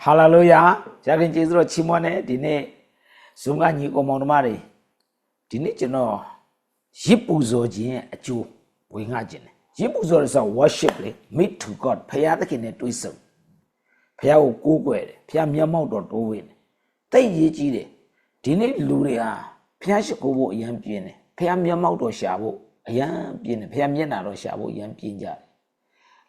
哈利路亚！家跟接着期末呢，今天送俺你个忙的嘛的，今天就那一步做件就为俺件呢，一步做的是 worship 嘞 ，meet to God， 培养的给你对手，培养我古怪的，培养面貌多多位的，第一季的，今天路的啊，培养是古物一样变的，培养面貌多下物一样变的，培养面哪多下物一样变家的，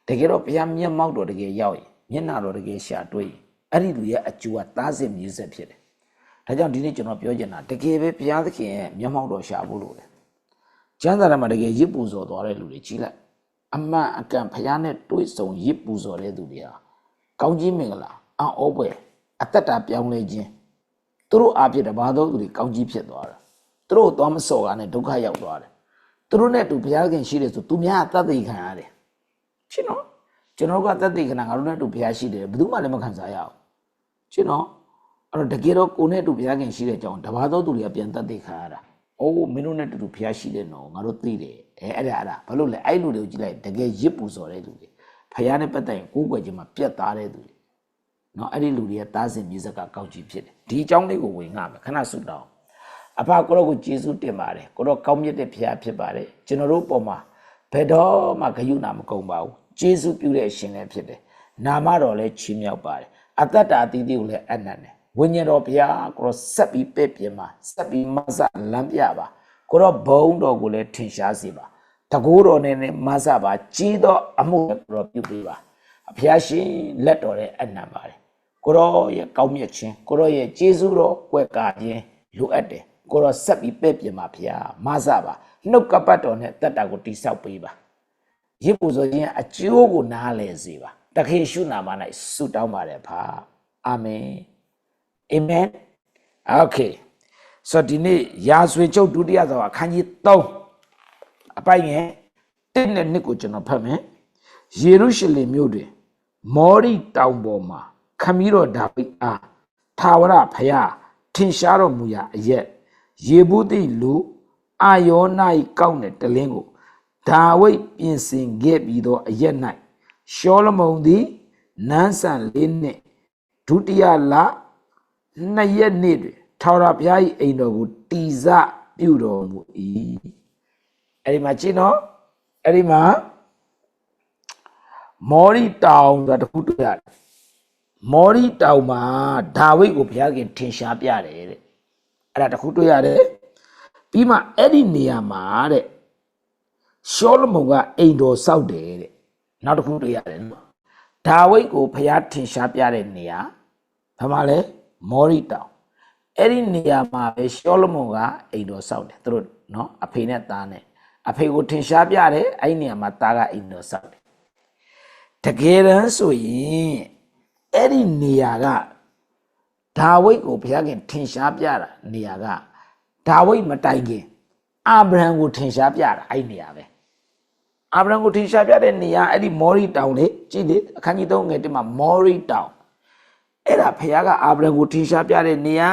这个咯培养面貌多这个要的，面哪多这个下对。အဲ့ဒီလူရဲ့အကျိုးကတားစစ်မြစ်ဆက်ဖြစ်တယ်။ဒါကြောင့်ဒီနေ့ကျွန်တော်ပြောချင်တာတကယ်ပဲဘုရားသခင်ရဲ့မျက်မှောက်တော်ရှာဖို့လိုတယ်။ကျမ်းစာထဲမှာတကယ်ရစ်ပူဇော်သွားတဲ့လူတွေကြီးလိုက်။အမှန်အကန်ဘုရားနဲ့တွေ့ဆုံရစ်ပူဇော်တဲ့သူတွေဟာကောင်းကြီးမင်္ဂလာအောပွဲအသက်တာပြောင်းလဲခြင်းသူတို့အားဖြင့်တပါးသောသူတွေကောင်းကြီးဖြစ်သွားတာ။သူတို့သွားမစော်ကားနဲ့ဒုက္ခရောက်သွားတယ်။သူတို့နဲ့တူဘုရားသခင်ရှိတယ်ဆိုသူများအသက်သေခံရတယ်။ရှင်းနော်။ကျွန်တော်ကသက်သေခံတာငါတို့နဲ့တူဘုရားရှိတယ်ဘယ်သူမှလည်းမခံစားရအောင်။ရှင်းနော်အဲ့တော့တကယ်တော့ကိုနဲ့တူဘုရားခင်ရှိတဲ့အကြောင်းတပါးသောသူတွေကပြန်သက်သေခံရတာ။အိုးမင်းတို့နဲ့တူဘုရားရှိတဲ့နော်ငါတို့သိတယ်။အဲ့ဒါဘာလို့လဲအဲ့လူတွေကိုကြည့်လိုက်တကယ်ရစ်ပူစော်တဲ့လူတွေဘုရားနဲ့ပတ်သက်ရင်ကိုးကွယ်ခြင်းမှာပြတ်သားတဲ့သူတွေနော်အဲ့ဒီလူတွေကတားစင်မြေစက်ကကောက်ကြည့်ဖြစ်တယ်။ဒီအကြောင်းလေးကိုဝင်ငှမယ်ခဏဆုတောင်းအဖကိုရောကိုယေရှုတင်ပါတယ်ကိုရောကောင်းမြတ်တဲ့ဘုရားဖြစ်ပါတယ်ကျွန်တော်တို့ပေါ်မှာဘယ်တော့မှဂရုဏာမကုန်ပါဘူးယေရှုပြုတဲ့အရှင်လည်းဖြစ်တယ်နာမတော်လည်းချီးမြှောက်ပါတယ်အတ္တတာအသီးသီးကိုလည်းအနန္တတယ်ဝိညာဉ်တော်ဘုရားကိုရောဆက်ပြီးပဲ့ပြင်ပါဆက်ပြီးမဆလမ်းပြပါကိုရောဘုံတော်ကိုလည်းထင်ရှားစေပါတကူတော်နဲ့မဆပါကြီးသောအမှုကိုရောပြုပေးပါဘုရားရှင်လက်တော်ရဲ့အနန္တပါတယ်ကိုရောရဲ့ကောင်းမြတ်ခြင်းကိုရောရဲ့ကျေးဇူးတော်ကွယ်ကာခြင်းလိုအပ်တယ်ကိုရောဆက်ပြီးပဲ့ပြင်ပါဘုရားမဆပါနှုတ်ကပတ်တော်နဲ့တတ်တာကိုတိဆောက်ပေးပါရစ်ပူဇော်ခြင်းအကျိုးကိုနားလည်စေပါတခေရှုနာမ၌ဆုတောင်းပါတယ်ဖာအာမင်အာမင်โอเคဆိုဒီနေ့ရာဇဝင်ချုပ်ဒုတိယဆောင်အခန်းကြီး3အပိုင်ငယ်1နဲ့2ကိုကျွန်တော်ဖတ်မယ်ယေရုရှလင်မြို့တွင်မောရိတောင်ပေါ်မှာခမည်းတော်ဒါဝိဒ်အားထာဝရဘုရားထင်ရှားတော်မူရာအရက်ယေဗုသိလူအာယောနာ၏ကောက်တဲ့တလင်းကိုဒါဝိဒ်ပြင်ဆင်ခဲ့ပြီးသောအရက်၌ရှောလမုန်သည်နန်းဆန်4နှစ်ဒုတိယလ2ရက်နေ့တွင်ထာဝရဘုရား၏အိမ်တော်ကိုတည်စပြုတော်မူ၏အဲ့ဒီမှာကြည့်နော်အဲ့ဒီမှာမောရိတောင်ဆိုတာတစ်ခုတွေ့ရတယ်မောရိတောင်မှာဒါဝိဒ်ကိုဘုရားခင်ထင်ရှားပြတယ်တဲ့အဲ့ဒါတစ်ခုတွေ့ရတယ်ပြီးမှအဲ့ဒီနေရာမှာတဲ့ရှောလမုန်ကအိမ်တော်ဆောက်တယ်တဲ့နောက်တစ်ခုတွေ့ရတယ်နော်ဒါဝိဒ်ကိုဘုရားထင်ရှားပြတဲ့နေရာဘာမှလဲမောရိတောင်အဲ့ဒီနေရာမှာပဲရှောလမုန်ကအိမ်တော်ဆောက်တယ်သူတို့နော်အဖေနဲ့သားနဲ့အဖေကိုထင်ရှားပြတယ်အဲ့ဒီနေရာမှာသားကအိမ်တော်ဆောက်တယ်တကယ်တမ်းဆိုရင်အဲ့ဒီနေရာကဒါဝိဒ်ကိုဘုရားခင်ထင်ရှားပြတာနေရာကဒါဝိဒ်မတိုင်ခင်အာဗြဟံကိုထင်ရှားပြတာအဲ့ဒီနေရာပဲအာဗြဟံကိုထင်ရှားပြတဲ့နေရာအဲ့ဒီမောရိတောင်လေကြည့်လေအခန်းကြီး3ငယ်1မှာမောရိတောင်အဲ့ဒါဘုရားကအာဗြဟံကိုထင်ရှားပြတဲ့နေရာ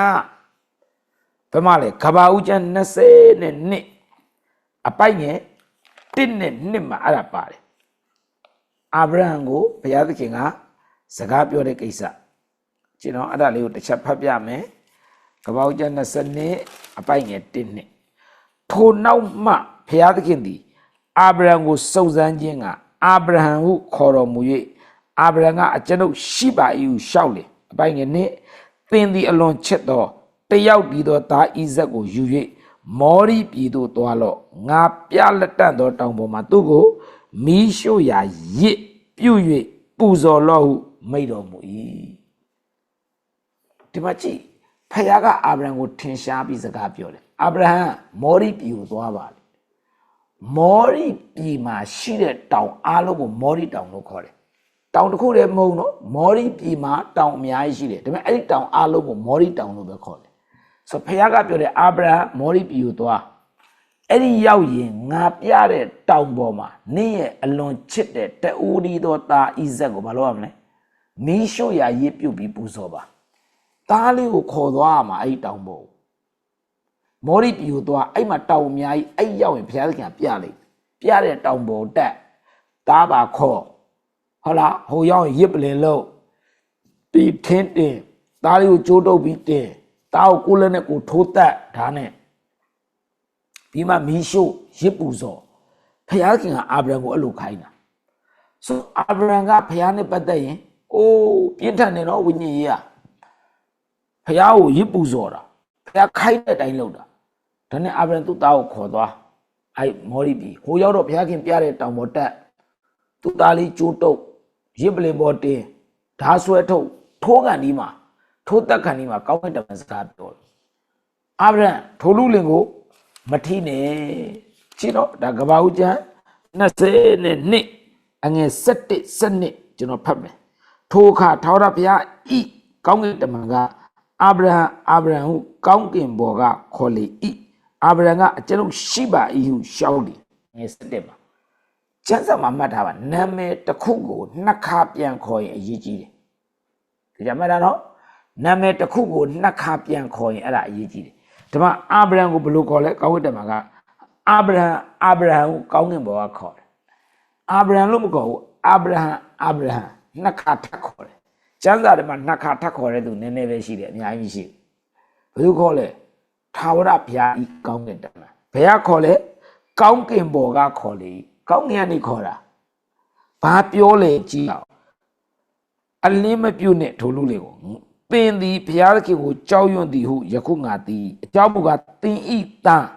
ဘယ်မှာလဲကဘာဦးကျမ်း20နဲ့2အပိုက်ငယ်1နဲ့2မှာအဲ့ဒါပါတယ်အာဗြဟံကိုဘုရားသခင်ကစကားပြောတဲ့ကိစ္စကျွန်တော်အဲ့ဒါလေးကိုတစ်ချက်ဖတ်ပြမယ်ကဘာဦးကျမ်း20အပိုက်ငယ်1နဲ့ထိုနောက်မှဘုရားသခင်သည်အာဗြဟံကိုစုံစမ်းခြင်းကအာဗြဟံဟုခေါ်တော်မူ၍အာဗြဟံကအကျွန်ုပ်ရှိပါ၏ဟုလျှောက်လေအပိုင်ငယ်နှင့်သင်သည်အလွန်ချစ်သောတယောက်ဒီသောသားဣဇက်ကိုယူ၍မောရိပြည်သို့သွားလော့ငါပြလက်တန့်သောတောင်ပေါ်မှာသူ့ကိုမီးရှို့ရာရစ်ပြု၍ပူဇော်လော့ဟုမိန့်တော်မူ၏ဒီမှာကြည့်ဖခင်ကအာဗြဟံကိုထင်ရှားပြီးစကားပြောတယ်အာဗြဟံမောရိပြည်ကိုသွားပါလေမောရိပြည်မှာရှိတဲ့တောင်အားလုံးကိုမောရိတောင်လို့ခေါ်တယ်တောင်တစ်ခုတည်းမဟုတ်နော်မောရိပြည်မှာတောင်အများကြီးရှိတယ်ဒါပေမဲ့အဲ့ဒီတောင်အားလုံးကိုမောရိတောင်လို့ပဲခေါ်တယ်ဆိုဖခင်ကပြောတယ်အာဗြဟံမောရိပြည်ကိုသွားအဲ့ဒီရောက်ရင်ငါပြတဲ့တောင်ပေါ်မှာနင့်ရဲ့အလွန်ချစ်တဲ့တူဒီသောသားဣဇက်ကိုမလုပ်ရမလဲမီးရှို့ရာရစ်ပြုတ်ပြီးပူဇော်ပါသားလေးကိုခေါ်သွားရမှာအဲ့ဒီတောင်ပေါ်မောရိပြည်ကိုသွားအဲ့မှာတောင်အများကြီးအဲ့ရောက်ရင်ဘုရားသခင်ပြလိုက်ပြတဲ့တောင်ပေါ်တက်သားပါခေါ်ဟုတ်လားဟိုရောက်ရင်ရစ်ပလင်လို့ ပြီးထင်းတင်သားလေးကိုကြိုးတုပ်ပြီးတင်သားကိုကိုယ်လက်နဲ့ကိုထိုးတက်ဒါနဲ့ပြီးမှမီးရှို့ရစ်ပူစော်ဖယားခင်ကအာဗြဟံကိုအဲ့လိုခိုင်းတာဆိုအာဗြဟံကဖယားနဲ့ပတ်သက်ရင်အိုးပြင်းထန်နေတော့ဝိညာဉ်ရေးရဖယားကိုရစ်ပူစော်တာဖယားခိုင်းတဲ့အတိုင်းလုပ်တာဒါနဲ့အာဗြဟံသူ့သားကိုခေါ်သွားအဲ့မောရိပြီဟိုရောက်တော့ဖယားခင်ပြတဲ့တောင်ပေါ်တက်သူ့သားလေးကြိုးတုပ်ရစ်ပလင်ပေါ်တင်ဓာဆွဲထုတ်ထိုးကန်ဒီမှာထိုးတက်ကန်ဒီမှာကောင်းတဲ့တမန်စကားပြောတယ်အာဗြဟံထိုလူလင်ကိုမထီးနဲ့ချစ်တော့ဒါကဘာဦးကျန်20နဲ့နှစ်အငယ်17 12ကျွန်တော်ဖတ်မယ်ထိုအခါထာဝရဘုရားဤကောင်းကင်တမန်ကအာဗြဟံဟုကောင်းကင်ဘော်ကခေါ်လေဤအာဗြဟံကအကျွန်ုပ်ရှိပါ၏ဟုရှောက်တယ်ငယ်17မှာကျမ်းစာမှာမှတ်ထားပါနာမည်တစ်ခုကိုနှစ်ခါပြန်ခေါ်ရင်အရေးကြီးတယ်ဒီကြမှာနော်နာမည်တစ်ခုကိုနှစ်ခါပြန်ခေါ်ရင်အဲ့ဒါအရေးကြီးတယ်ဒီမှာအာဗြဟံကိုဘယ်လိုခေါ်လဲကောင်းကင်တမန်ကအာဗြဟံကိုကောင်းကင်ဘော်ကခေါ်တယ်အာဗြဟံလို့မခေါ်ဘူးအာဗြဟံနှစ်ခါထပ်ခေါ်တယ်ကျမ်းစာထဲမှာနှစ်ခါထပ်ခေါ်တဲ့သူနည်းနည်းပဲရှိတယ်အများကြီးမရှိဘူးဘယ်လိုခေါ်လဲထာဝရဘုရားဤကောင်းကင်တမန်ဘယ်ကခေါ်လဲကောင်းကင်ဘော်ကခေါ်လေကောင်းကင်ကနေခေါ်တာဘာပြောလဲကြည့်အောင်အလင်းမပြုတ်နဲ့ထိုလူလေးကိုပင်သည်ဘုရားသခင်ကိုကြောက်ရွံ့သည်ဟုယခုငါသည်အကြောင်းမူကားသင်ဤသား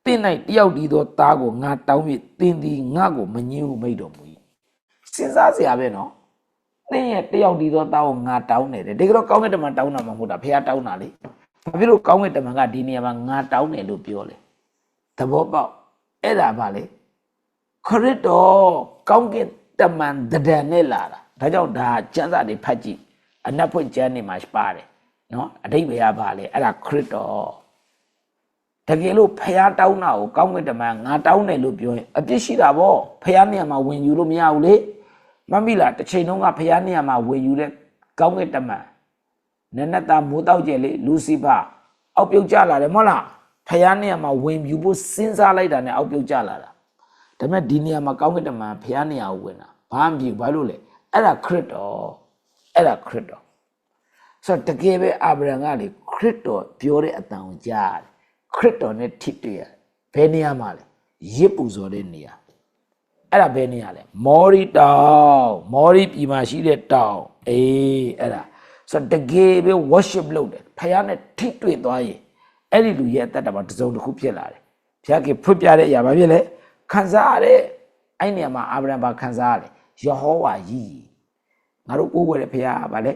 သင်၌တယောက်တည်းသောသားကိုငါတောင်း၍သင်သည်ငါကိုမငြင်းဟုမိန့်တော်မူ၏စဉ်းစားစရာပဲနော်သင်ရဲ့တယောက်တည်းသောသားကိုငါတောင်းနေတယ်ဒီကတော့ကောင်းကင်တမန်တောင်းတာမှမဟုတ်တာဘုရားတောင်းတာလေဘာဖြစ်လို့ကောင်းကင်တမန်ကဒီနေရာမှာငါတောင်းတယ်လို့ပြောလဲသဘောပေါက်အဲ့ဒါပါလေခရစ်တော်ကောင်းကင်တမန်တဒံနဲ့လာတာဒါကြောင့်ဒါကျမ်းစာတွေဖတ်ကြည့်အနက်ဖွင့်ကျမ်းတွေမှာပါတယ်နော်အဓိပ္ပာယ်ကပါလေအဲ့ဒါခရစ်တော်တကယ်လို့ဖះတောင်းတာကိုကောင်းကင်တမန်ငါတောင်းတယ်လို့ပြောရင်အပြစ်ရှိတာဗောဖះနေရာမှာဝင်ယူလို့မရဘူးလေမမိလားတစ်ချိန်လုံးကဖះနေရာမှာဝင်ယူတဲ့ကောင်းကင်တမန်နနတ်သားမိုးတောက်ကျဲလေလူစီဖာအောက်ပြုတ်ကျလာတယ်မဟုတ်လားဖះနေရာမှာဝင်ယူဖို့စဉ်းစားလိုက်တာနဲ့အောက်ပြုတ်ကျလာတာဒါပေမဲ့ဒီနေရာမှာကောင်းကင်တမန်ဖះနေရာကိုဝင်တာဘာမှမဖြစ်ဘာလို့လဲအဲ့ဒါခရစ်တော်အဲ့ဒါခရစ်တော်ဆိုတော့တကယ်ပဲအာဗြဟံကလေခရစ်တော်ပြောတဲ့အတန်ကိုကြားတယ်ခရစ်တော်နဲ့ထိတွေ့ရဘယ်နေရာမှာလဲရစ်ပူဇော်တဲ့နေရာအဲ့ဒါဘယ်နေရာလဲမောရီတောင်မောရီပြည်မှာရှိတဲ့တောင်အေးအဲ့ဒါဆိုတော့တကယ်ပဲ worship လုပ်တယ်ဖခင်နဲ့ထိတွေ့သွားရင်အဲ့ဒီလူရဲ့အသက်တာမှာတစုံတစ်ခုဖြစ်လာတယ်ဖခင်ကဖွင့်ပြတဲ့အရာဘာဖြစ်လဲခံစားရတဲ့အဲ့နေရာမှာအာဗြဟံဘာခံစားရတယ်ယေဟောဝါကြီးငါတို့ကိုးကွယ်တဲ့ဖခင်ကဘာလဲ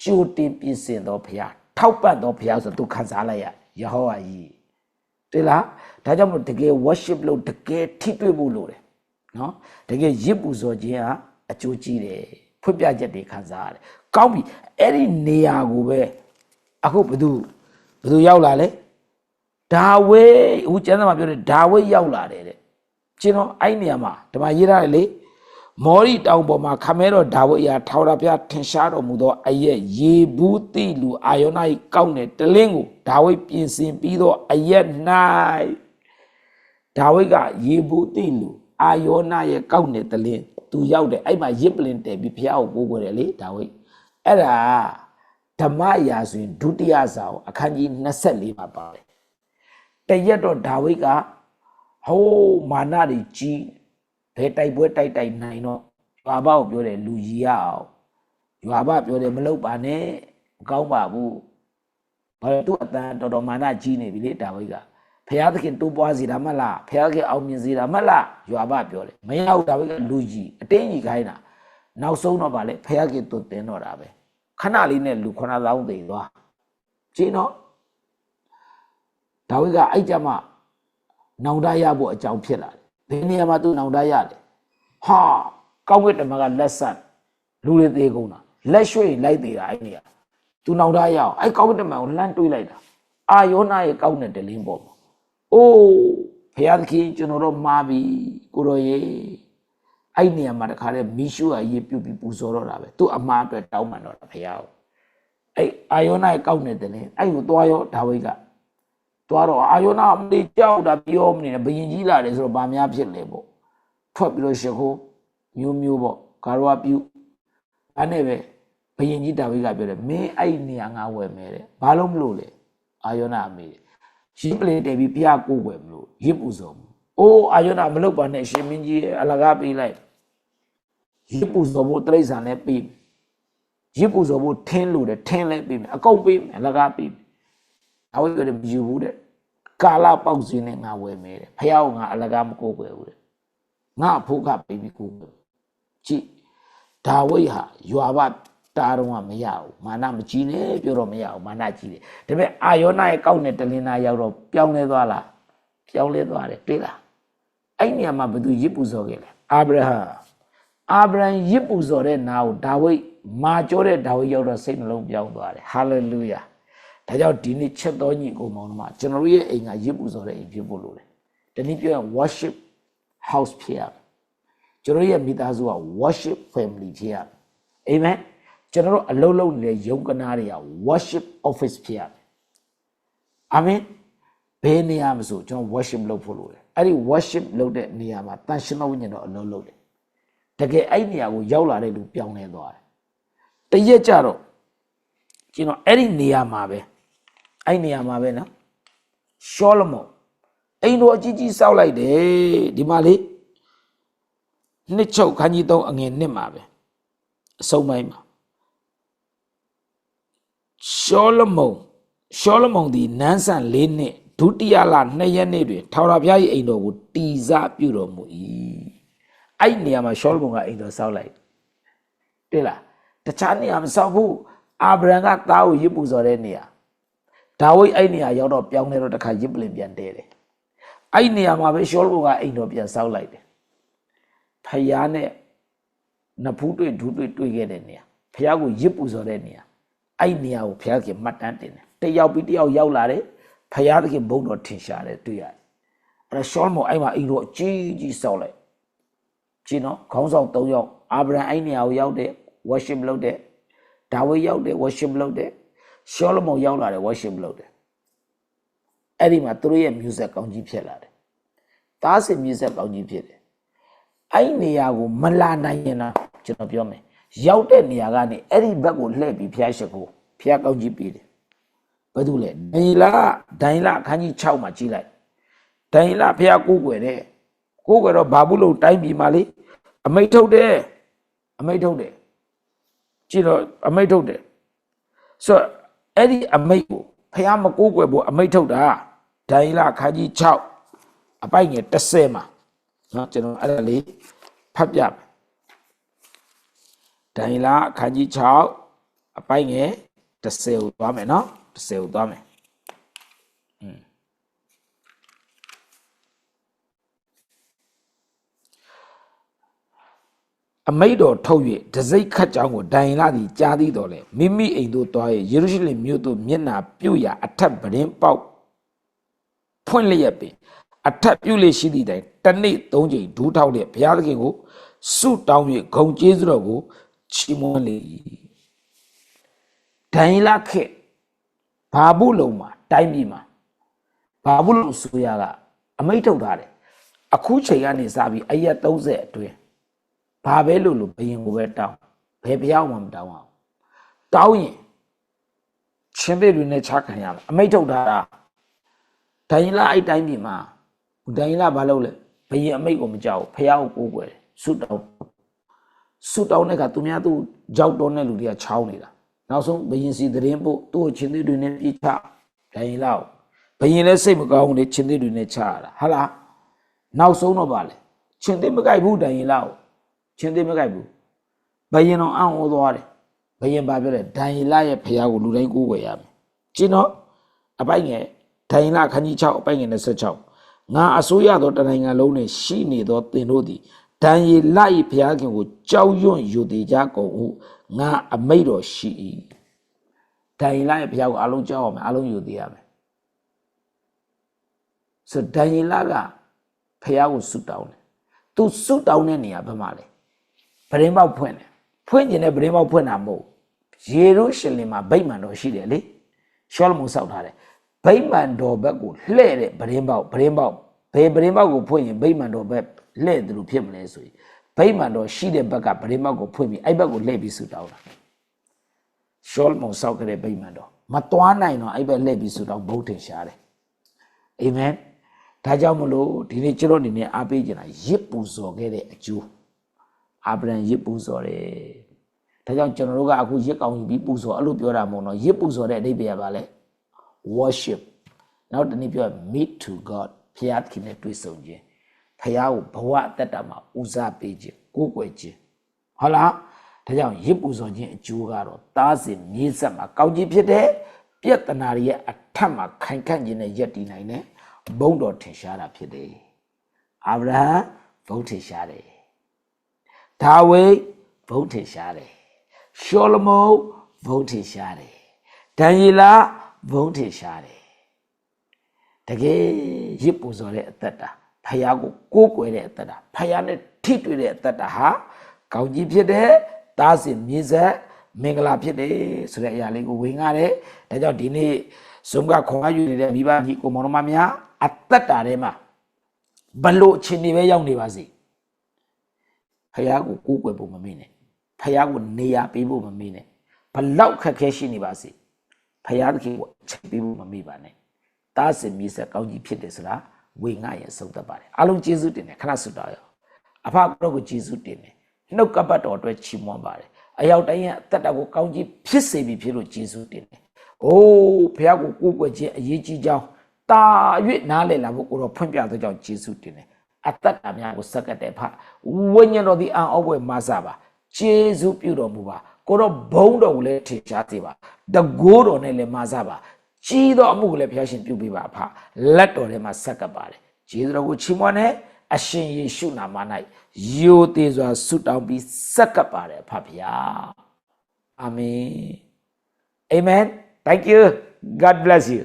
ကြိုတင်ပြင်ဆင်သောဖခင်ထောက်ပံ့သောဖခင်ဆိုသူခံစားလိုက်ရယေဟောဝါကြီးတွေ့လားဒါကြောင့်မလို့တကယ် worship လို့တကယ်ထိတွေ့ဖို့လိုတယ်နော်တကယ်ရစ်ပူဇော်ခြင်းဟာအကျိုးကြီးတယ်ဖွင့်ပြချက်တွေခံစားရတယ်ကောင်းပြီအဲ့ဒီနေရာကိုပဲအခုဘသူရောက်လာလဲဒါဝိအခုကျမ်းစာမှာပြောတယ်ဒါဝိရောက်လာတယ်တဲ့ကျွန်တော်အဲ့နေရာမှာဓမ္မရေးထားတယ်လေမောရီတောင်ပေါ်မှာခမဲတော်ဒါဝိအရာထာဝရဘုရားထင်ရှားတော်မူသောအရက်ယေဘူးတိလူအာယောနာ၏ကောက်နယ်တလင်းကိုဒါဝိပြင်ဆင်ပြီးသောအရက်၌ဒါဝိကယေဘူးတိလူအာယောနာရဲ့ကောက်နယ်တလင်းသူရောက်တယ်အဲ့မှာရစ်ပလင်တယ်ပြီးဘုရားကိုကိုးကွယ်တယ်လေဒါဝိအဲ့ဒါဓမ္မရာဆိုရင်ဒုတိယစာအုပ်အခန်းကြီး24မှာပါတယ်တရက်တော့ဒါဝိကဟိုးမာနတွေကြီးဘယ်တိုက်ပွဲတိုက်နိုင်တော့ရွာဘကိုပြောတယ်လူကြီးရအောင်ရွာဘပြောတယ်မလုပ်ပါနဲ့မကောင်းပါဘူးဘာလို့သူ့အတန်တော်မာနကြီးနေပြီလေဒါဝိကဖျားသခင်တိုးပွားစီတာမဟုတ်လားဖျားသခင်အောင်မြင်စီတာမဟုတ်လားရွာဘပြောတယ်မရဘူးဒါဝိကလူကြီးအတင်းကြီးခိုင်းတာနောက်ဆုံးတော့ဗာလေဖျားခင်သူတင်တော့တာပဲခဏလေးနဲ့လူ9000သိသွားရှင်းတော့ဒါဝိကအဲ့ကြမှာနောင်တရဖို့အကြောင်းဖြစ်လာတယ်ဘယ်နေရာမှာသူနောင်တရတယ်ဟာကောင်းကင်တမန်ကလက်ဆက်လူတွေသေးကုန်တာလက်ရွှေ့လိုက်သေးတာအဲ့နေရာသူနောင်တရအောင်အဲ့ကောင်းကင်တမန်ကိုလှမ်းတွေးလိုက်တာအာယောနာရဲ့ကောင်းတဲ့တလင်းပေါ်မှာအိုးဘုရားသခင်ကျွန်တော်တို့မှားပြီကိုရောရေအဲ့နေရာမှာတခါတည်းမီရှုအရေးပြုတ်ပြီးပူဇော်တော့တာပဲသူ့အမှားအတွက်တောင်းပန်တော့တာဘုရားကိုအဲ့အာယောနာရဲ့ကောင်းတဲ့တလင်းအဲ့ကိုသွားရောဒါဝိကသွားတော့အာယောနာမလေးကြောက်တာပြောမနေနဲ့ဘယင်ကြီးလာတယ်ဆိုတော့ဗာများဖြစ်လေပေါ့ထွက်ပြီးတော့ရှခိုးမျိုးပေါ့ဂါရဝပြုအဲ့နဲ့ပဲဘ ရင်ကြီးဒါဝိဒ်ကပြောတယ်မင်းအဲ့နေရာငါဝယ်မယ်တဲ့ဘာလို့မလို့လဲအာယောနာအမေရစ်ပလေတယ်ပြီးဘုရားကိုဝယ်မလို့ရစ်ပူဇော်အိုးအာယောနာမလုပ်ပါနဲ့ရှင်မင်းကြီးအလကားပေးလိုက်ရစ်ပူဇော်ဖို့တိရစ္ဆာန်နဲ့ပေးရစ်ပူဇော်ဖို့ထင်းလို့တယ်ထင်းလဲပေးမယ်အကုန်ပေးမယ်အလကားပေးမယ်ဒါဝိဒ်ပြောတယ်မယူဘူးတဲ့ကာလပေါက်စင်းနဲ့ငါဝယ်မယ်တဲ့ဘုရားကငါအလကားမကိုးကွယ်ဘူးတဲ့ငါအဖို့ကပေးပြီးကိုးကွယ်ကြည့်ဒါဝိဒ်ဟာယွာဘတားတော့မရဘူးမာနမကြီးနဲ့ပြောတော့မရဘူးမာနကြီးတယ်ဒါပေမဲ့အာယောနာရဲ့ကောက်နဲ့တလင်းနာရောက်တော့ပြောင်းလဲသွားလားပြောင်းလဲသွားတယ်တွေ့လားအဲ့နေရာမှာဘယ်သူရစ်ပူဇော်ခဲ့လဲအာဗြဟံရစ်ပူဇော်တဲ့နာကိုဒါဝိဒ်မာကြောတဲ့ဒါဝိဒ်ရောက်တော့စိတ်နှလုံးပြောင်းသွားတယ်ဟာလေလုယာဒါကြောင့်ဒီနေ့ချက်တော်ညီကိုမောင်တို့မှာကျွန်တော်ရဲ့အိမ်ကရစ်ပူဇော်တဲ့အိမ်ဖြစ်ဖို့လိုတယ်တနည်းပြောရင် worship house ဖြစ်ရမယ်ကျွန်တော်ရဲ့မိသားစုက worship family ဖြစ်ရမယ်အာမင်ကျွန်တော်တို့အလုံးလုံးနေတဲ့ယုံကနာတွေက worship office ဖြစ်ရမယ်အာမင်ဘယ်နေရာမှာဆိုကျွန်တော် worship လုပ်ဖို့လိုတယ်အဲ့ဒီ worship လုပ်တဲ့နေရာမှာတန်ရှင်တော်ဝိညာဉ်တော်အလုံးလုံးတယ်တကယ်အဲ့နေရာကိုရောက်လာတဲ့လူပြောင်းလဲသွားတယ်တရက်ကြတော့ကျွန်တော်အဲ့ဒီနေရာမှာပဲအဲ့နေရာမှာပဲနော်ရှောလမုန်အိမ်တော်အကြီးကြီးစောက်လိုက်တယ်ဒီမှာလေနှစ်ချုပ်ခန်းကြီး3အငယ်1မှာပဲအဆုံးပိုင်းမှာရှောလမုန်ဒီနန်းဆန်4နှစ်ဒုတိယလ2ရက်နေ့တွင်ထာဝရဘုရား၏အိမ်တော်ကိုတည်စပြုတော်မူ၏အဲ့နေရာမှာရှောလမုန်ကအိမ်တော်စောက်လိုက်တွေ့လားတခြားနေရာမစောက်ဘူးအာဗြဟံကသားကိုရစ်ပူဇော်တဲ့နေရာဒါဝိဒ်အဲ့နေရာရောက်တော့ပြောင်းလဲတော့တခါရစ်ပလင်ပြန်တဲတယ်အဲ့နေရာမှာပဲရှောလမုန်ကအိမ်တော်ပြန်စောက်လိုက်တယ်ဖယားနဲ့နဖူးတွေ့ဒူးတွေ့ခဲ့တဲ့နေရာဖယားကိုရစ်ပူဇော်တဲ့နေရာအဲ့နေရာကိုဖယားကမှတ်တမ်းတင်တယ်တယောက်ပြီးတယောက်ရောက်လာတယ်ဖယားသခင်ဘုန်းတော်ထင်ရှားတယ်တွေ့ရတယ်အဲ့ဒါရှောလမုန်အဲ့မှာအိမ်တော်အကြီးစောက်လိုက်ကြည့်နော်ခေါင်းဆောင်3ယောက်အာဗြဟံအဲ့နေရာကိုရောက်တယ် worship လုပ်တယ်ဒါဝိဒ်ရောက်တယ် worship လုပ်တယ်ရှောလမုန်ရောက်လာတယ် worship လုပ်တယ်အဲ့ဒီမှာသူတို့ရဲ့ music ကောင်းကြီးဖြစ်လာတယ်တားစင် music ကောင်းကြီးဖြစ်တယ်အဲ့နေရာကိုမလာနိုင်ရင်တော့ကျွန်တော်ပြောမယ်ရောက်တဲ့နေရာကနေအဲ့ဒီဘက်ကိုလှည့်ပြီးဖျားရှိခိုးဖျားကောင်းကြီးပြီးတယ်ဘာလို့လဲဒိုင်လအခန်းကြီး6မှာကြည့်လိုက်ဒိုင်လဖျားကိုးကွယ်တယ်ကိုးကွယ်တော့ဘာဘူးလို့တိုင်းပြည်မှာလေအမိတ်ထုတ်တယ်ကြည့်တော့အမိတ်ထုတ်တယ်ဆိုတော့အဲ့ဒီအမိတ်ကိုဖျားမကိုးကွယ်ဖို့အမိတ်ထုတ်တာဒိုင်လအခန်းကြီး6အပိုက်ငယ်30မှာနော်ကျွန်တော်အဲ့ဒါလေးဖတ်ပြမယ်ဒိုင်လအခန်းကြီး6အပိုက်ငယ်30ကိုသွားမယ်နော်30ကိုသွားမယ်အမိတ်တော်ထုတ်၍တစိ့ခတ်ကြောင်းကိုဒိုင်လသည်ကြားသိတော်လေမိမိအိမ်သို့သွား၍ယေရုရှလင်မြို့သို့မျက်နှာပြုတ်ရာအထက်ပရင်ပေါက်ဖွင့်လျက်ပင်အထက်ပြုလေရှိသည့်တိုင်တစ်နေ့3ကြိမ်ဒူးထောက်တဲ့ဘုရားသခင်ကိုဆုတောင်း၍ဂုဏ်ကျေးဇူးတော်ကိုချီးမွမ်းလေ၏ဒိုင်လခေဘာဘူးလုံးမှာတိုင်းပြည်မှာဘာဘူးလုံးဆိုရကအမိတ်ထုတ်ထားတယ်အခုချိန်ကနေစပြီးအရက်30အတွင်းဘာပဲလို့ဘယင်ကိုပဲတောင်းဘယ်ဘုရားမှမတောင်းအောင်တောင်းရင်ချင်းသေးတွေနဲ့ချခံရမယ်အမိတ်ထုတ်ထားတာဒိုင်လအဲ့တိုင်းပြည်မှာဒိုင်လဘာလုပ်လဲဘယင်အမိတ်ကိုမကြောက်ဘုရားကိုကိုးကွယ်ဆုတောင်းတဲ့ကသူများသူကြောက်တော့တဲ့လူတွေကချောင်းနေတာနောက်ဆုံးဘယင်စီသတင်းပို့သူ့ချင်းသေးတွေနဲ့ပြစ်ချဒိုင်လဘယင်လည်းစိတ်မကောင်းဘူးလေချင်းသေးတွေနဲ့ချရတာဟာလားနောက်ဆုံးတော့ဗာလေချင်းသေးမကြိုက်ဘူးဒိုင်လကိုချင်းသေးမကြိုက်ဘူးဘယင်တော့အံ့ဩသွားတယ်ဘယင်ဘာပြောလဲဒိုင်လရဲ့ဖျားကိုလူတိုင်းကိုးကွယ်ရမယ်ကျင်းတော့အပိုက်ငယ်ဒိုင်လခန်းကြီး6အပိုက်ငယ်26ငါအစိုးရသောတနိုင်ငံလုံးနှင့်ရှိနေသောသင်တို့သည်ဒိုင်လ၏ဖျားခင်ကိုကြောက်ရွံ့ယူသေးကြကုန်ဟုငါအမိတ်တော်ရှိ၏ဒိုင်လရဲ့ဖျားကိုအလုံးကြောက်အောင်မယ်အလုံးယူသေးရမယ်ဆိုဒိုင်လကဖျားကိုဆုတောင်းတယ်သူဆုတောင်းတဲ့နေရာဘယ်မှာလဲပရင်းပေါက်ဖွင့်တယ်ဖွင့်ကျင်တဲ့ပရင်းပေါက်ဖွင့်တာမဟုတ်ယေရုရှလင်မှာဗိမာန်တော်ရှိတယ်လေရှောလမုန်ဆောက်ထားတယ်ဗိမာန်တော်ဘက်ကိုလှည့်တဲ့ပရင်းပေါက်ဘယ်ပရင်းပေါက်ကိုဖွင့်ရင်ဗိမာန်တော်ဘက်လှည့်တယ်လို့ဖြစ်မလဲဆိုရင်ဗိမာန်တော်ရှိတဲ့ဘက်ကပရင်းပေါက်ကိုဖွင့်ပြီးအဲ့ဘက်ကိုလှည့်ပြီးဆုတောင်းတာ ရှောလမုန်ဆောက်ခဲ့တဲ့ဗိမာန်တော်မသွားနိုင်တော့အဲ့ဘက်လှည့်ပြီးဆိုတော့ဘုတ်ထင်ရှားတယ်အာမင်ဒါကြောင့်မလို့ဒီနေ့ကျွန်တော်အနေနဲ့အားပေးကြတာရစ်ပူဇော်ခဲ့တဲ့အကျိုးအာဗြဟံရစ်ပူဇော်တယ်ဒါကြောင့်ကျွန်တော်တို့ကအခုရစ်ကောင်ယူပြီးပူဇော်အဲ့လိုပြောတာမဟုတ်တော့ရစ်ပူဇော်တဲ့အဓိပ္ပာယ်ကဘာလဲ worship နောက်တစ်နည်းပြော meet to God ဖျားခင်နဲ့တွေ့ဆုံခြင်းဖျားကိုဘဝအတ္တမှာဦးစားပေးခြင်းကိုးကွယ်ခြင်းဟုတ်လားဒါကြောင့်ရစ်ပူဇော်ခြင်းအကျိုးကတော့သားစဉ်မြေးဆက်မှာကောင်းကြီးဖြစ်တဲ့ပြဿနာတွေရဲ့အထက်မှာခိုင်ခန့်ခြင်းနဲ့ယက်တည်နိုင်တဲ့ဘုံတော်ထင်ရှားတာဖြစ်တယ်အာဗြဟံဘုံထင်ရှားတယ်ဒါဝိဒ်ဘုံထင်ရှားတယ်ရှောလမုန်ဘုံထင်ရှားတယ်ဒံယေလဘုံထင်ရှားတယ်တကယ်ရစ်ပူဇော်တဲ့အသက်တာဖယားကိုကိုးကွယ်တဲ့အသက်တာဖယားနဲ့ထိတွေ့တဲ့အသက်တာဟာကောင်းကြီးဖြစ်တဲ့သားစဉ်မြေးဆက်မင်္ဂလာဖြစ်တယ်ဆိုတဲ့အရာလေးကိုဝင်ရတယ်ဒါကြောင့်ဒီနေ့ဇုံကခွန်အားယူနေတဲ့မိဘကြီးကိုမောင်နှမများအသက်တာထဲမှာဘလို့အချိန်တွေပဲရောက်နေပါစေဖယားကိုကိုးကွယ်ဖို့မမေ့နဲ့ဖယားကိုနေရာပေးဖို့မမေ့နဲ့ဘလောက်ခက်ခဲရှိနေပါစေဖယားတခင်ကိုအချိန်ပေးဖို့မမေ့ပါနဲ့သားစဉ်မြေးဆက်ကောင်းကြီးဖြစ်တယ်ဆိုတာဝေငှရဲ့ဆုံးသက်ပါတယ်အားလုံးကျေးဇူးတင်တယ်ခဏဆုတောင်းရအောင်အဖကတော့ကိုကျေးဇူးတင်တယ်နှုတ်ကပတ်တော်အတွက်ချီးမွမ်းပါတယ်အရောက်တိုင်းရဲ့အသက်တာကိုကောင်းကြီးဖြစ်စေပြီဖြစ်လို့ကျေးဇူးတင်တယ်။အိုးဘုရားကိုကိုးကွယ်ခြင်းအရေးကြီးကြောင်းတာ၍နားလည်လာဖို့ကိုတော့ဖွင့်ပြသောကြောင့်ကျေးဇူးတင်တယ်။အသက်တာများကိုစက္ကတဲ့ဖဝိညာဉ်တော်သည်အံ့ဩဖွယ်မဆပါကျေးဇူးပြုတော်မူပါကိုတော့ဘုန်းတော်ကိုလည်းထင်ရှားစေပါတကိုးတော်နဲ့လည်းမဆပါကြီးသောအမှုကိုလည်းဘုရားရှင်ပြုပေးပါဖလက်တော်ထဲမှာဆက်ကပ်ပါတယ်ကျေးဇူးတော်ကိုချီးမွမ်းတယ်အရှင်ယေရှုနာမ၌ယိုသေးစွာဆုတောင်းပြီးဆက်ကပ်ပါတယ်ဖဗျာအာမင် Amen. Thank you. God bless you.